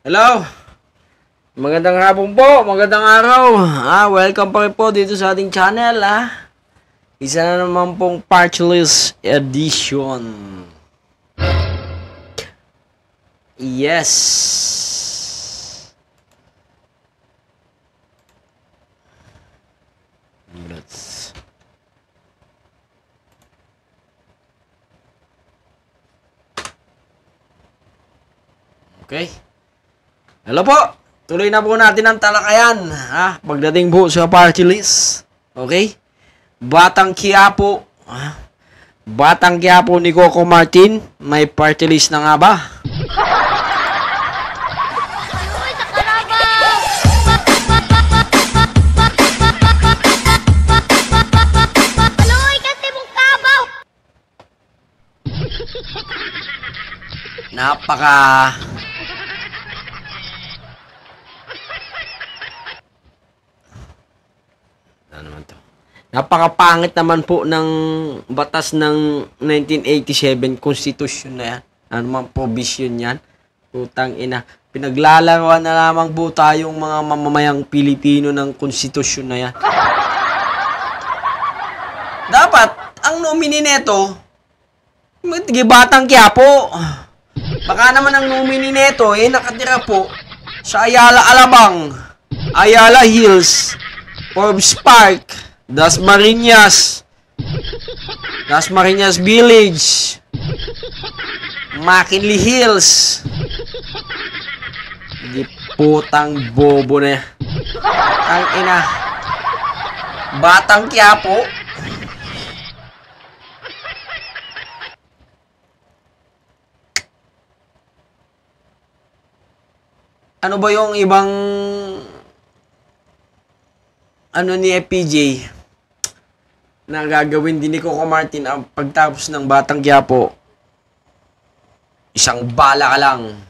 Hello! Magandang hapon po, magandang araw. Welcome pa rin po dito sa ating channel. Isa na naman pong Party List Edition. Yes! Okay. Hello po. Tuloy na po natin ang talakayan. Pagdating po sa party list. Okay. Batang Quiapo. Batang Quiapo ni Coco Martin. May party list na nga ba? Napakapangit naman po ng batas ng 1987 Constitution na yan. Ano man provision yan. Putang ina. Pinaglalaroan na lamang po tayong mga mamamayang Pilipino ng Constitution na yan. Dapat, ang nominee neto, Batang Quiapo. Baka naman ang nominee neto, nakatira po sa Ayala Alabang, Ayala Hills, Forbes Park, Dasmariñas Village, McKinley Hills. Di putang bobo na yan. Ang ina. Batang Quiapo. Ano ba yung ibang ni FPJ na gagawin din ni Coco Martin ang pagtapos ng Batang Quiapo? Isang bala ka lang.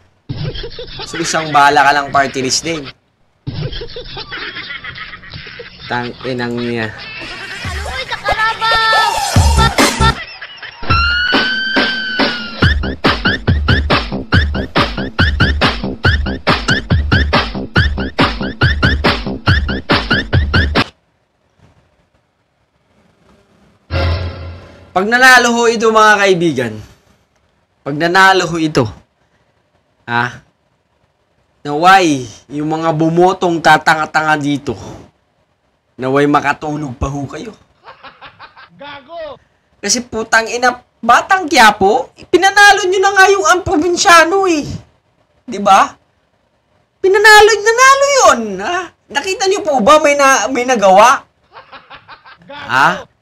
So, isang bala ka lang party list din. Tang-inang niya. Pag nanalo ho ito mga kaibigan, pag nanalo ho ito, naway, yung mga bumotong tatanga-tanga dito, naway makatulog pa ho kayo. Gago! Kasi putang ina, Batang Quiapo, pinanalo nyo na nga yung ang probinsyano Diba? Nanalo yun. Nakita nyo po ba may nagawa? Gago!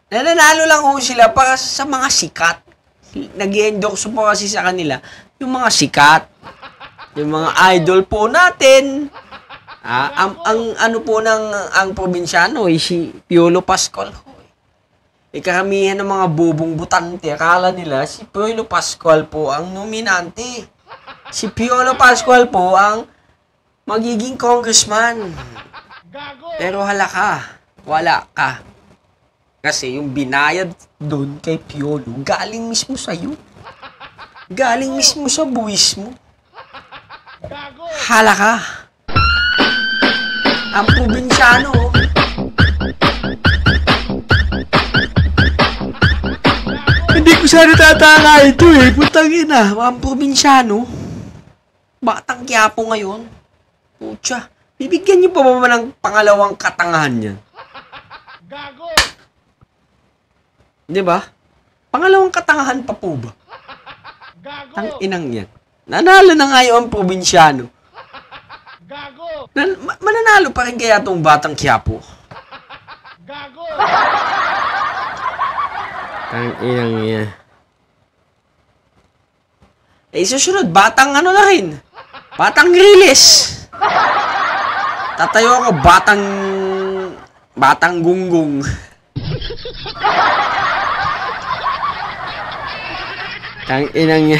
Nananalo lang ho sila para sa mga sikat. Nag-i-endorse po kasi sa kanila yung mga sikat. Yung mga idol po natin. Ang probinsyano si Piolo Pascual ho. Karamihan ng mga bubong butante, akala nila si Piolo Pascual po ang nominante. Si Piolo Pascual po ang magiging congressman. Pero wala ka. Kasi yung binayad doon kay Piolo, galing mismo sa'yo. Galing mismo sa buwis mo. Hala ka. Ang probinsyano. Hindi ko sana tatanga ito Putang ina. Ang probinsyano. Batang Quiapo ngayon. Pucha. Bibigyan niyo pa ba ng pangalawang katangahan niyan? Gago! Di ba? Pangalawang katangahan pa po ba? Gago! Ang inang yan. Nanalo na nga yung probinsyano. Gago! Mananalo pa rin kaya itong Batang Quiapo. Gago! Ang inang yan. Susunod, Batang na rin. Batang Riles. Tatayo ako, Batang Gunggong. Tang inang niya.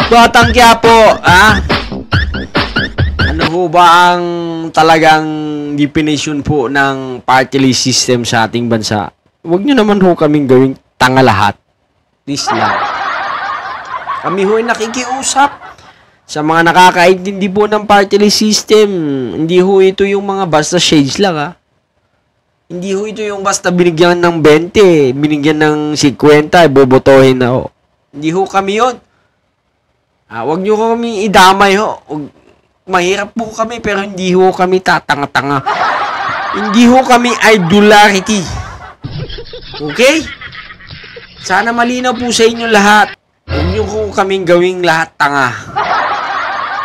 Batang Quiapo, Ano po ba ang talagang definition po ng party list system sa ating bansa? Huwag nyo naman ho kaming gawing tanga lahat. Please lang. Kami ho ay nakikiusap sa mga nakakaintindi po ng party list system. Hindi ho ito yung mga basta shades lang, ha. Hindi ho ito yung basta binigyan ng 20, binigyan ng 50, bobotohin na ho. Hindi ho kami yun. Huwag nyo kami idamay ho. Mahirap po kami pero hindi ho kami tatanga-tanga. Hindi ho kami idolarity. Okay? Sana malinaw po sa inyo lahat. Huwag nyo ho kaming gawing lahat tanga.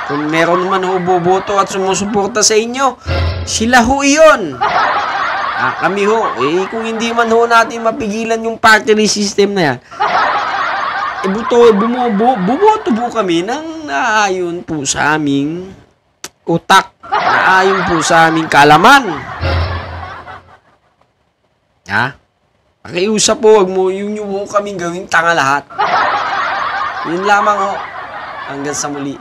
Kung meron man ho boboto at sumusuporta sa inyo, sila ho iyon. Kami ho, kung hindi man ho natin mapigilan yung party list system na yan, bumoto po kami ng naayon po sa aming utak, naayon po sa aming kalaman. Pakiusap po, yung nyo po kaming gawing tanga lahat. Yun lamang ho. Hanggang sa muli.